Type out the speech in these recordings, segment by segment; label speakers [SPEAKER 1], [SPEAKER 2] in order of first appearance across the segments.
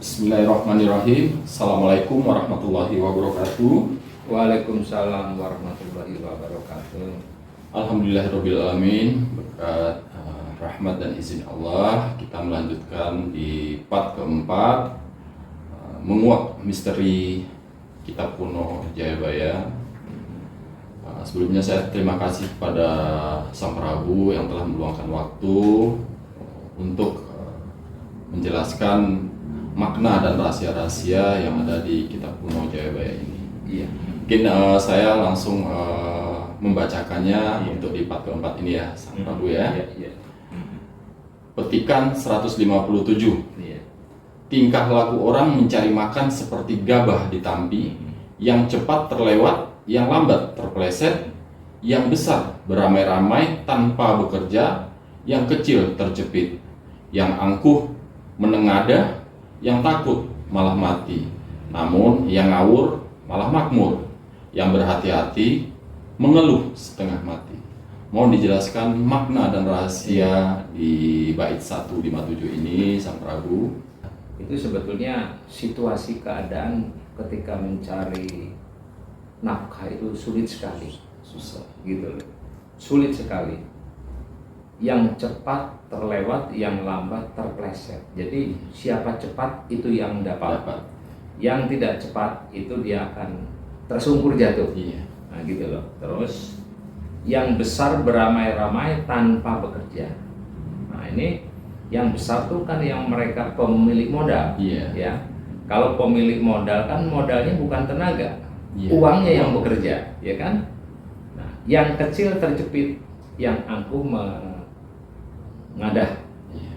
[SPEAKER 1] Bismillahirrahmanirrahim. Assalamualaikum warahmatullahi wabarakatuh.
[SPEAKER 2] Waalaikumsalam warahmatullahi wabarakatuh.
[SPEAKER 1] Alhamdulillahirabbil alamin. Berkat rahmat dan izin Allah, kita melanjutkan di part keempat, menguak misteri kitab kuno Jayabaya. Sebelumnya saya terima kasih kepada Sang Prabu yang telah meluangkan waktu untuk menjelaskan makna dan rahasia-rahasia yang ada di kitab kuno Jayabaya ini.
[SPEAKER 2] Iya.
[SPEAKER 1] Mungkin saya langsung membacakannya untuk di part keempat ini ya, Sang Prabu ya.
[SPEAKER 2] Iya.
[SPEAKER 1] Petikan 157.
[SPEAKER 2] Iya.
[SPEAKER 1] Tingkah laku orang mencari makan seperti gabah ditampi, yang cepat terlewat, yang lambat terpeleset, yang besar beramai-ramai tanpa bekerja, yang kecil terjepit, yang angkuh menengadah, yang takut malah mati, namun yang ngawur malah makmur, yang berhati-hati mengeluh setengah mati. Mohon dijelaskan makna dan rahasia di bait 157 ini, Sang Prabu.
[SPEAKER 2] Itu sebetulnya situasi keadaan ketika mencari nafkah itu sulit sekali.
[SPEAKER 1] Susah.
[SPEAKER 2] Gitu loh. Sulit sekali. Yang cepat terlewat, yang lambat terpleset. Jadi siapa cepat itu yang dapat. Yang tidak cepat itu dia akan tersungkur jatuh.
[SPEAKER 1] Iya.
[SPEAKER 2] Nah gitu loh. Terus yang besar beramai-ramai tanpa bekerja. Nah ini yang besar tuh kan yang mereka pemilik modal.
[SPEAKER 1] Iya.
[SPEAKER 2] Ya. Kalau pemilik modal kan modalnya bukan tenaga,
[SPEAKER 1] Iya.
[SPEAKER 2] uangnya yang bekerja, ya kan? Nah, yang kecil terjepit, yang angkuh mengadah.
[SPEAKER 1] Iya.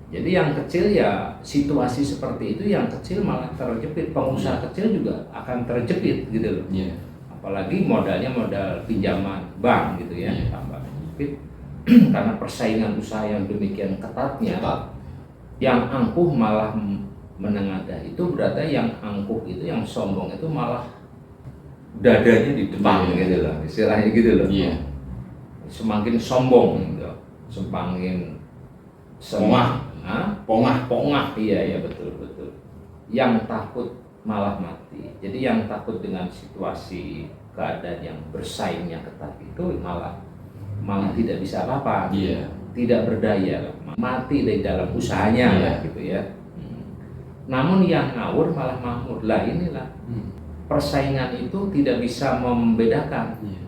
[SPEAKER 2] Jadi yang kecil ya situasi seperti itu, yang kecil malah terjepit. Pengusaha kecil juga akan terjepit gitu loh.
[SPEAKER 1] Iya.
[SPEAKER 2] Apalagi modalnya modal pinjaman bank gitu ya,
[SPEAKER 1] Iya.
[SPEAKER 2] tambah terjepit karena persaingan usaha yang demikian ketatnya. Yang angkuh malah menengadah, itu berarti yang angkuh itu, yang sombong itu malah dadanya di depan.
[SPEAKER 1] Iya.
[SPEAKER 2] Gitu loh, istilahnya gitu loh.
[SPEAKER 1] Iya.
[SPEAKER 2] Semakin sombong gitu, semakin pongah, iya betul. Yang takut malah mati. Jadi yang takut dengan situasi keadaan yang bersaingnya ketat itu malah tidak bisa apa-apa.
[SPEAKER 1] Iya.
[SPEAKER 2] Tidak berdaya, mati dari dalam usahanya
[SPEAKER 1] Iya.
[SPEAKER 2] lah, gitu ya. Namun yang ngawur malah makmur. Lah inilah persaingan itu tidak bisa membedakan
[SPEAKER 1] Iya.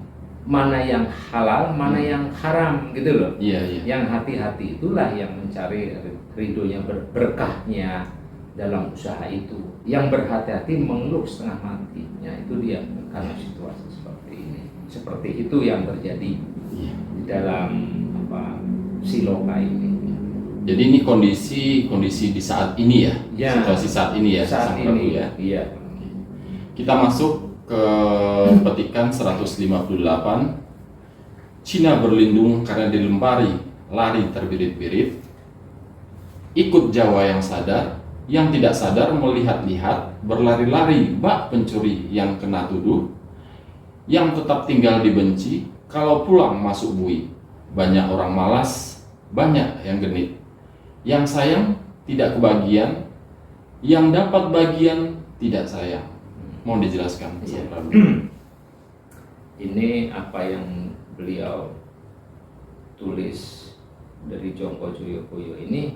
[SPEAKER 2] mana yang halal, mana yang haram gitu loh.
[SPEAKER 1] Iya.
[SPEAKER 2] Yang hati-hati itulah yang mencari ridhonya, berkahnya dalam usaha itu. Yang berhati-hati mengeluh setengah matinya, itu dia karena situasi seperti ini. Seperti itu yang terjadi
[SPEAKER 1] Iya.
[SPEAKER 2] di dalam Siloka ini.
[SPEAKER 1] Jadi ini kondisi di saat ini ya,
[SPEAKER 2] Ya.
[SPEAKER 1] situasi saat ini ya,
[SPEAKER 2] Saat
[SPEAKER 1] Sang Prabu
[SPEAKER 2] ini
[SPEAKER 1] ya.
[SPEAKER 2] iya.
[SPEAKER 1] Kita masuk ke petikan 158. Cina berlindung karena dilempari, lari terbirit-birit. Ikut Jawa yang sadar, yang tidak sadar melihat-lihat, berlari-lari bak pencuri yang kena tuduh. Yang tetap tinggal dibenci, kalau pulang masuk bui. Banyak orang malas, banyak yang genit. Yang sayang tidak kebagian, yang dapat bagian tidak sayang. Mohon dijelaskan, Sang Prabu.
[SPEAKER 2] Ini apa yang beliau tulis dari Jongko Joyoboyo ini,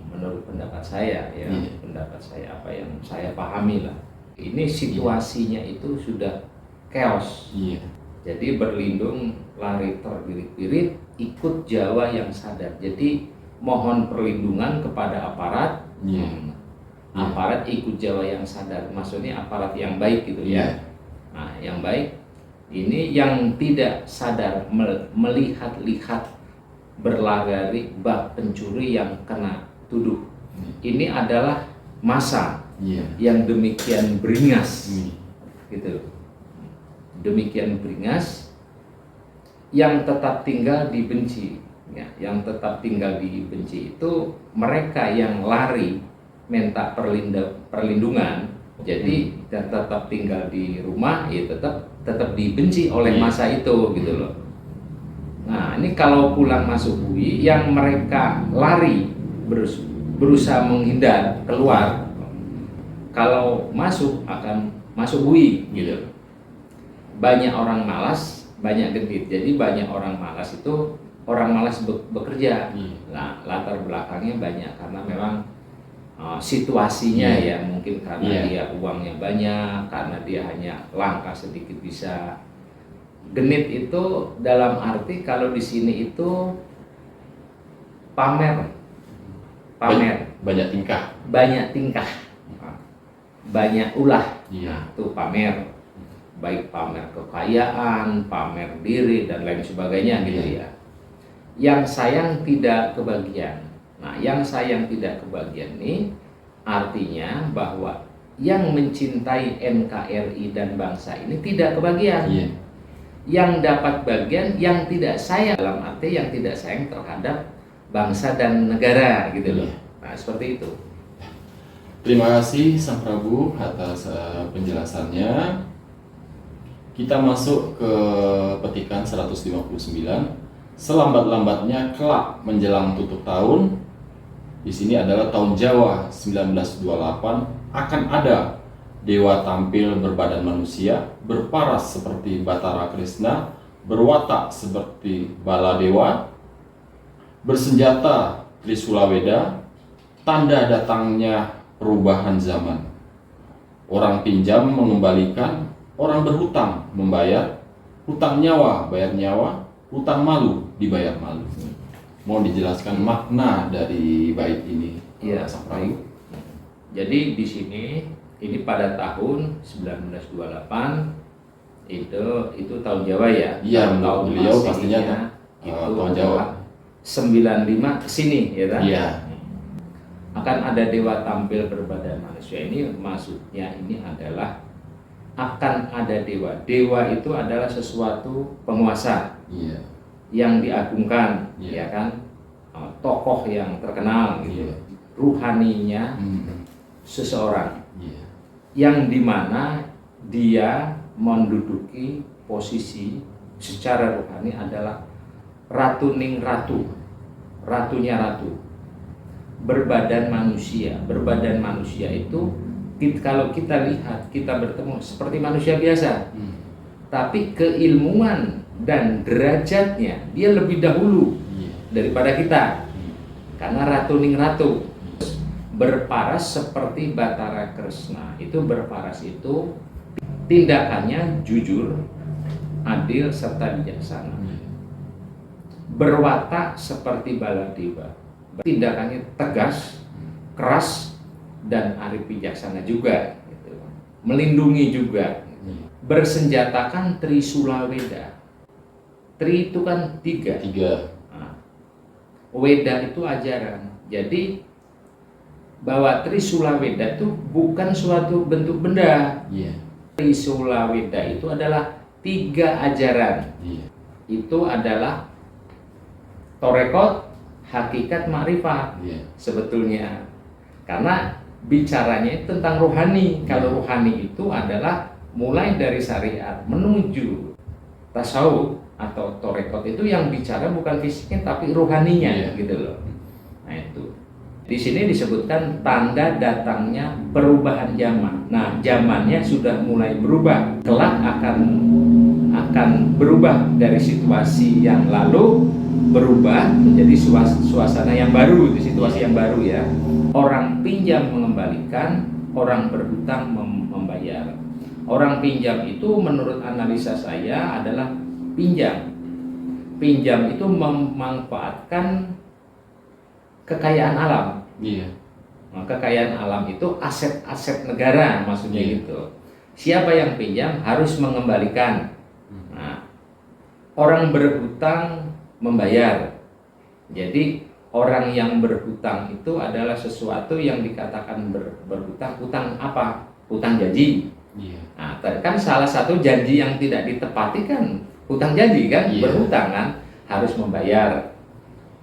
[SPEAKER 2] menurut pendapat saya ya,
[SPEAKER 1] Iya.
[SPEAKER 2] pendapat saya, apa yang saya pahami lah. Ini situasinya itu sudah chaos.
[SPEAKER 1] Iya.
[SPEAKER 2] Jadi berlindung, lari terbirit-birit, ikut Jawa yang sadar. Jadi mohon perlindungan kepada aparat.
[SPEAKER 1] Iya.
[SPEAKER 2] Aparat ikut Jawa yang sadar, maksudnya aparat yang baik gitu ya. Nah, yang baik ini yang tidak sadar melihat-lihat, berlari bak pencuri yang kena tuduh. Ini adalah masa yang demikian beringas, gitu. Demikian beringas, yang tetap tinggal dibenci. Ya, yang tetap tinggal dibenci itu mereka yang lari minta perlindungan, jadi dan tetap tinggal di rumah, ya tetap dibenci oleh masa itu gitu loh. Nah, ini kalau pulang masuk bui, yang mereka lari berusaha menghindar keluar, kalau masuk akan masuk bui gitu. Banyak orang malas, banyak genit. Jadi banyak orang malas itu orang malas bekerja. Nah, latar belakangnya banyak karena memang situasinya ya, mungkin karena dia uangnya banyak, karena dia hanya langkah sedikit bisa. Genit itu dalam arti kalau di sini itu pamer,
[SPEAKER 1] banyak tingkah,
[SPEAKER 2] banyak ulah. Itu pamer, baik pamer kekayaan, pamer diri dan lain sebagainya gitu ya. Yang sayang tidak kebagian. Nah, yang sayang tidak kebagian ini artinya bahwa yang mencintai NKRI dan bangsa ini tidak kebagian. Yang dapat bagian yang tidak sayang, dalam arti yang tidak sayang terhadap bangsa dan negara gitu loh. Nah, seperti itu.
[SPEAKER 1] Terima kasih Sang Prabu atas penjelasannya. Kita masuk ke petikan 159. Selambat-lambatnya kelak menjelang tutup tahun. Di sini adalah tahun Jawa 1928, akan ada dewa tampil berbadan manusia, berparas seperti Batara Krishna, berwatak seperti Baladewa, bersenjata Trisula Weda, tanda datangnya perubahan zaman. Orang pinjam mengembalikan, orang berhutang membayar, hutang nyawa bayar nyawa, hutang malu dibayar malu. Mau dijelaskan makna dari bait ini?
[SPEAKER 2] Iya, baik. Jadi di sini ini pada tahun 1928 itu tahun Jawa ya.
[SPEAKER 1] Iya,
[SPEAKER 2] tahun
[SPEAKER 1] beliau pastinya
[SPEAKER 2] itu
[SPEAKER 1] tahun Jawa.
[SPEAKER 2] 95 ke sini ya kan?
[SPEAKER 1] Iya.
[SPEAKER 2] Akan ada dewa tampil berbadan manusia, ini maksudnya ini adalah akan ada dewa. Dewa itu adalah sesuatu penguasa.
[SPEAKER 1] Iya.
[SPEAKER 2] Yang diagungkan, ya kan, tokoh yang terkenal gitu, ruhaninya seseorang, yang dimana dia menduduki posisi secara ruhani adalah ratuning ratu, ratunya ratu, berbadan manusia. Berbadan manusia itu kalau kita lihat, kita bertemu seperti manusia biasa, tapi keilmuan dan derajatnya dia lebih dahulu daripada kita, karena ratuning ratu. Berparas seperti Batara Krishna. Itu berparas itu tindakannya jujur, adil serta bijaksana. Berwatak seperti Baladewa, tindakannya tegas, keras dan arif bijaksana juga gitu. Melindungi juga. Bersenjatakan Trisula Weda. Tri itu kan tiga. Nah, Weda itu ajaran. Jadi bahwa Trisula Weda itu bukan suatu bentuk benda. Trisula Weda itu adalah 3 ajaran. Itu adalah torekot, hakikat, makrifat sebetulnya. Karena bicaranya tentang rohani. Kalau rohani itu adalah mulai dari syariat menuju tasawuf atau torekot, itu yang bicara bukan fisiknya tapi rohaninya gitu loh. Nah itu di sini disebutkan tanda datangnya perubahan zaman. Nah, zamannya sudah mulai berubah, kelak akan berubah dari situasi yang lalu, berubah menjadi suasana yang baru, itu situasi yang baru ya. Orang pinjam mengembalikan, orang berhutang membayar. Orang pinjam itu menurut analisa saya adalah pinjam. Pinjam itu memanfaatkan kekayaan alam. Nah, kekayaan alam itu aset-aset negara maksudnya gitu. Siapa yang pinjam harus mengembalikan. Nah, orang berhutang membayar. Jadi orang yang berhutang itu adalah sesuatu yang dikatakan berhutang. Hutang apa? Hutang janji. Nah, kan salah satu janji yang tidak ditepati kan hutang janji kan, berhutang kan harus membayar.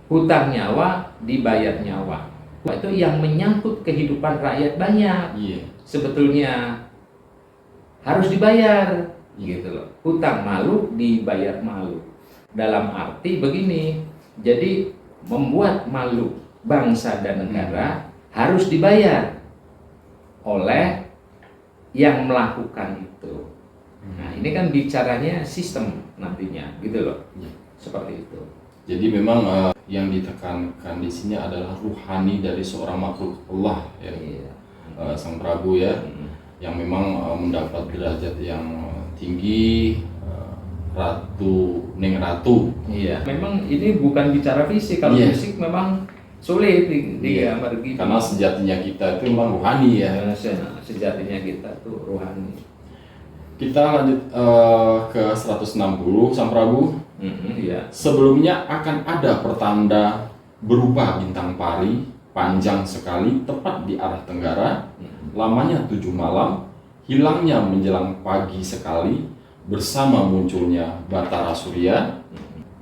[SPEAKER 2] hutang nyawa dibayar nyawa. Itu yang menyangkut kehidupan rakyat banyak.
[SPEAKER 1] Iya.
[SPEAKER 2] Sebetulnya harus dibayar, gitu loh. Hutang malu dibayar malu. Dalam arti begini, jadi membuat malu bangsa dan negara harus dibayar oleh yang melakukan itu. Nah, ini kan bicaranya sistem nantinya, gitu loh.
[SPEAKER 1] Iya.
[SPEAKER 2] Seperti itu.
[SPEAKER 1] Jadi memang yang ditekankan di sini adalah ruhani dari seorang makhluk Allah ya,
[SPEAKER 2] Iya.
[SPEAKER 1] Sang Prabu ya, yang memang mendapat derajat yang tinggi, Neng Ratu.
[SPEAKER 2] Iya. Memang ini bukan bicara fisik. Kalau
[SPEAKER 1] Iya.
[SPEAKER 2] fisik memang sulit digambar gitu.
[SPEAKER 1] Karena sejatinya kita itu memang ruhani ya.
[SPEAKER 2] Sejatinya kita tuh rohani.
[SPEAKER 1] Kita lanjut ke 160 Sang Prabu.
[SPEAKER 2] Iya.
[SPEAKER 1] Sebelumnya akan ada pertanda berupa bintang pari panjang sekali tepat di arah tenggara, lamanya 7 malam, hilangnya menjelang pagi sekali bersama munculnya Batara Surya,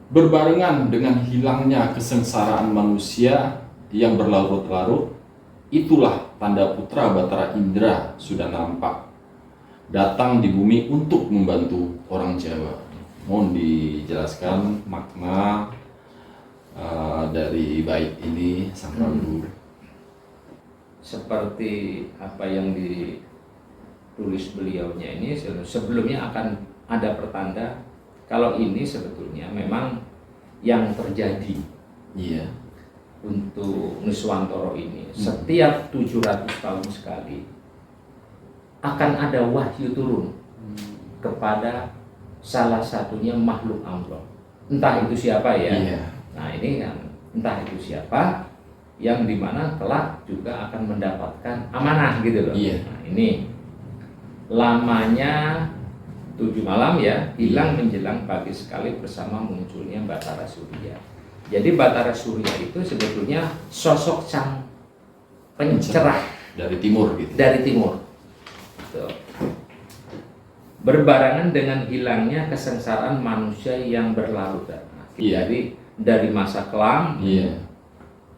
[SPEAKER 1] berbarengan dengan hilangnya kesengsaraan manusia yang berlarut-larut. Itulah tanda putra Batara Indra sudah nampak datang di bumi untuk membantu orang Jawa. Mohon dijelaskan makna dari bait ini Sang Prabu.
[SPEAKER 2] Seperti apa yang ditulis beliaunya ini, sebelumnya akan ada pertanda. Kalau ini sebetulnya memang yang terjadi.
[SPEAKER 1] Iya.
[SPEAKER 2] Untuk Nuswantoro ini setiap 700 tahun sekali akan ada wahyu turun kepada salah satunya makhluk Allah. Entah itu siapa ya.
[SPEAKER 1] Iya.
[SPEAKER 2] Nah ini kan entah itu siapa yang dimana kelak juga akan mendapatkan amanah gitu loh.
[SPEAKER 1] Iya.
[SPEAKER 2] Nah, ini lamanya 7 malam ya, hilang menjelang pagi sekali bersama munculnya Batara Surya. Jadi Batara Surya itu sebetulnya sosok sang pencerah
[SPEAKER 1] Dari timur gitu.
[SPEAKER 2] dari timur. Tuh. Berbarengan dengan hilangnya kesengsaraan manusia yang berlarut.
[SPEAKER 1] Iya.
[SPEAKER 2] Jadi dari masa kelam
[SPEAKER 1] Iya.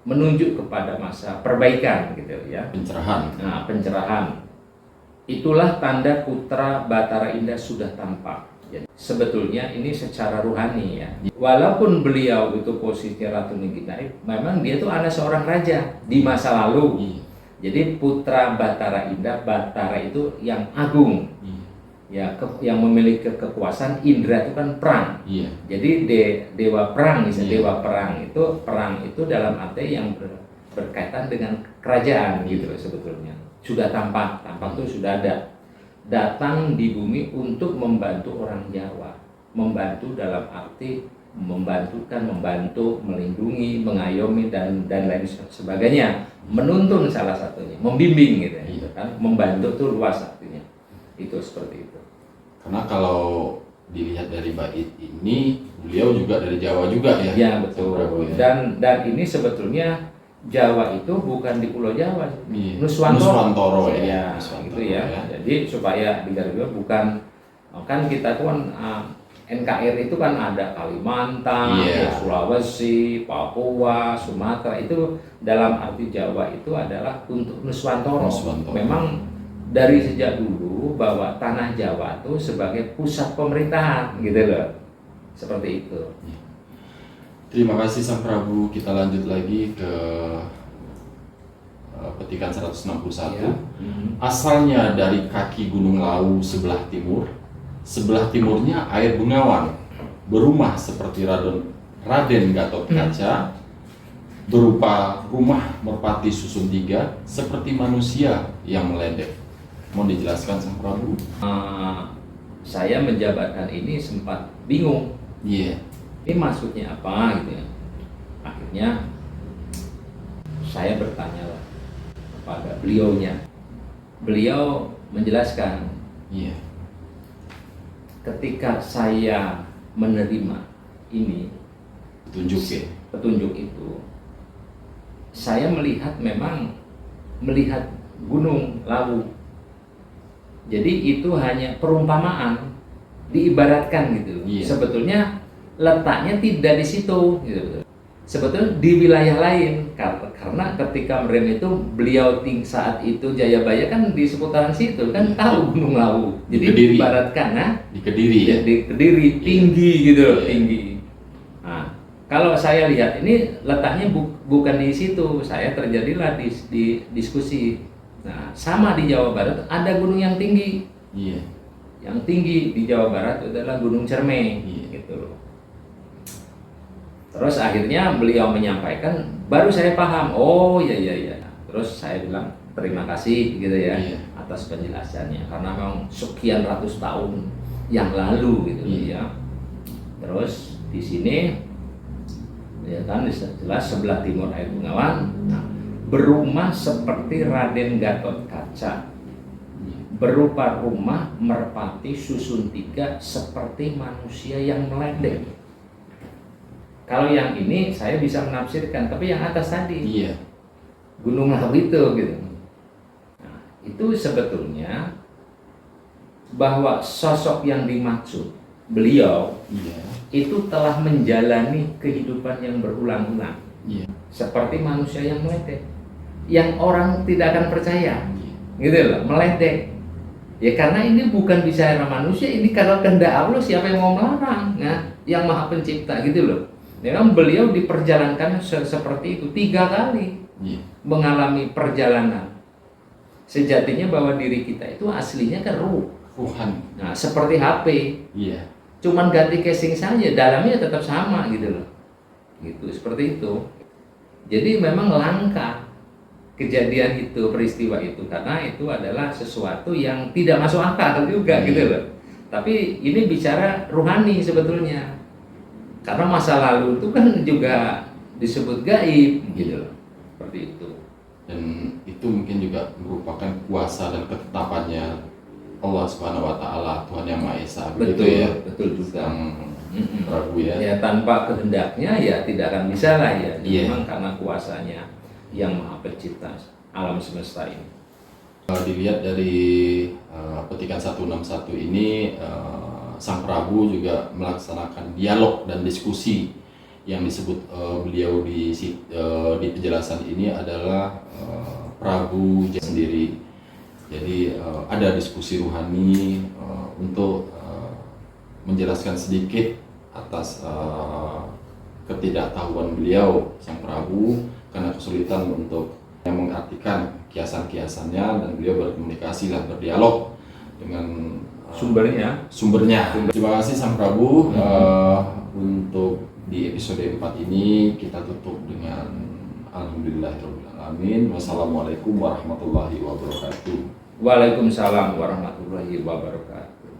[SPEAKER 2] menunjuk kepada masa perbaikan gitu ya.
[SPEAKER 1] Pencerahan.
[SPEAKER 2] Nah, pencerahan. Itulah tanda putra Batara Indah sudah tampak. Jadi, sebetulnya ini secara ruhani ya. Walaupun beliau itu posisinya Ratu Ninggitaip, memang dia tuh anak seorang raja di masa lalu.
[SPEAKER 1] Iya.
[SPEAKER 2] Jadi putra Batara Indah, Batara itu yang agung. Ya, yang memiliki kekuasaan. Indra itu kan perang.
[SPEAKER 1] Iya.
[SPEAKER 2] Jadi dewa perang, misalnya
[SPEAKER 1] Iya.
[SPEAKER 2] dewa perang itu dalam arti yang berkaitan dengan kerajaan gitu loh sebetulnya. Sudah tampak itu sudah ada. Datang di bumi untuk membantu orang Jawa. Membantu dalam arti membantu, melindungi, mengayomi dan lain sebagainya. Menuntun salah satunya, membimbing gitu,
[SPEAKER 1] Iya.
[SPEAKER 2] kan. Membantu itu luas artinya. Itu seperti itu.
[SPEAKER 1] Karena kalau dilihat dari bait ini, beliau juga dari Jawa juga ya.
[SPEAKER 2] Ya
[SPEAKER 1] Sang
[SPEAKER 2] betul.
[SPEAKER 1] Prabu, ya.
[SPEAKER 2] Dan ini sebetulnya Jawa itu bukan di Pulau Jawa,
[SPEAKER 1] Iya.
[SPEAKER 2] Nuswantoro.
[SPEAKER 1] Nuswantoro ya.
[SPEAKER 2] Ya,
[SPEAKER 1] Nuswantoro,
[SPEAKER 2] gitu ya. Jadi supaya digaris bukan kan kita tuh kan NKRI itu kan ada Kalimantan,
[SPEAKER 1] Iya.
[SPEAKER 2] ya, Sulawesi, Papua, Sumatera. Itu dalam arti Jawa itu adalah untuk Nuswantoro.
[SPEAKER 1] Nuswantoro.
[SPEAKER 2] Memang dari sejak dulu bahwa tanah Jawa itu sebagai pusat pemerintahan gitu loh. Seperti itu.
[SPEAKER 1] Terima kasih Sang Prabu. Kita lanjut lagi ke petikan 161.
[SPEAKER 2] Ya.
[SPEAKER 1] Asalnya dari kaki Gunung Lawu sebelah timur. Sebelah timurnya air Bengawan, berumah seperti Raden Gatot Kaca, berupa rumah merpati susun 3 seperti manusia yang meledek. Mau dijelaskan Sang Prabu?
[SPEAKER 2] Saya menjabatkan ini sempat bingung.
[SPEAKER 1] Iya.
[SPEAKER 2] Ini maksudnya apa gitu ya. Akhirnya saya bertanya lah kepada beliaunya. Beliau menjelaskan,
[SPEAKER 1] Iya.
[SPEAKER 2] ketika saya menerima ini
[SPEAKER 1] Tunjuk ya.
[SPEAKER 2] petunjuk itu, saya melihat Gunung Lawu. Jadi itu hanya perumpamaan, diibaratkan gitu.
[SPEAKER 1] Iya.
[SPEAKER 2] Sebetulnya letaknya tidak di situ gitu. sebetulnya di wilayah lain, karena ketika Meriam itu beliau saat itu Jayabaya kan di seputaran situ kan tahu Gunung Lawu. Jadi
[SPEAKER 1] Kediri.
[SPEAKER 2] diibaratkan
[SPEAKER 1] Di Kediri ya.
[SPEAKER 2] di Kediri tinggi gitu loh,
[SPEAKER 1] Iya.
[SPEAKER 2] tinggi. Nah, kalau saya lihat ini letaknya bukan di situ, saya terjadilah di diskusi. Nah, sama di Jawa Barat ada gunung yang tinggi.
[SPEAKER 1] Iya.
[SPEAKER 2] Yang tinggi di Jawa Barat adalah Gunung Cermai,
[SPEAKER 1] Iya.
[SPEAKER 2] gitu loh. Terus akhirnya beliau menyampaikan, baru saya paham. Oh iya iya iya. Terus saya bilang terima kasih gitu ya
[SPEAKER 1] Iya.
[SPEAKER 2] atas penjelasannya, karena memang sekian ratus tahun yang lalu gitu
[SPEAKER 1] Iya.
[SPEAKER 2] ya. Terus di sini ya kan jelas sebelah timur air Bengawan, nah, berumah seperti Raden Gatot Kaca, berupa rumah merpati susun tiga seperti manusia yang meledek. Kalau yang ini saya bisa menafsirkan, tapi yang atas tadi
[SPEAKER 1] Iya.
[SPEAKER 2] Gunung Lawu itu gitu. Nah, itu sebetulnya bahwa sosok yang dimaksud beliau
[SPEAKER 1] Iya.
[SPEAKER 2] itu telah menjalani kehidupan yang berulang-ulang
[SPEAKER 1] Iya.
[SPEAKER 2] seperti manusia yang meledek, yang orang tidak akan percaya, gitu loh, meledek. Ya karena ini bukan bicara manusia, ini kalau kehendak Allah siapa yang mau melarang? Nah, yang Maha Pencipta gitu loh. Memang beliau diperjalankan seperti itu 3 kali
[SPEAKER 1] Iya.
[SPEAKER 2] mengalami perjalanan. Sejatinya bahwa diri kita itu aslinya kan ruh.
[SPEAKER 1] Tuhan.
[SPEAKER 2] Nah, seperti HP,
[SPEAKER 1] Iya.
[SPEAKER 2] cuman ganti casing saja, dalamnya tetap sama gitu loh. Gitu, seperti itu. Jadi memang langka kejadian itu, peristiwa itu, karena itu adalah sesuatu yang tidak masuk akal juga gitu loh. Tapi ini bicara rohani sebetulnya. Karena masa lalu itu kan juga disebut gaib gitu loh. Seperti itu.
[SPEAKER 1] Dan itu mungkin juga merupakan kuasa dan ketetapannya Allah Subhanahu wa taala, Tuhan Yang Maha Esa, begitu
[SPEAKER 2] Betul,
[SPEAKER 1] ya.
[SPEAKER 2] betul juga.
[SPEAKER 1] Sang Prabu ya.
[SPEAKER 2] Ya tanpa kehendaknya ya tidak akan bisa lah ya.
[SPEAKER 1] Iya.
[SPEAKER 2] Memang karena kuasanya yang Maha Pencipta alam semesta ini.
[SPEAKER 1] Dilihat dari petikan 161 ini, Sang Prabu juga melaksanakan dialog dan diskusi. Yang disebut beliau di penjelasan ini adalah Prabu sendiri. Jadi ada diskusi rohani untuk menjelaskan sedikit atas ketidaktahuan beliau Sang Prabu karena kesulitan untuk mengartikan kiasan-kiasannya, dan beliau berkomunikasi lah, berdialog dengan
[SPEAKER 2] Sumbernya.
[SPEAKER 1] Terima kasih Sang Prabu. Untuk di episode 4 ini kita tutup dengan alhamdulillahirabbil alamin. Wassalamualaikum warahmatullahi wabarakatuh.
[SPEAKER 2] Waalaikumsalam warahmatullahi wabarakatuh.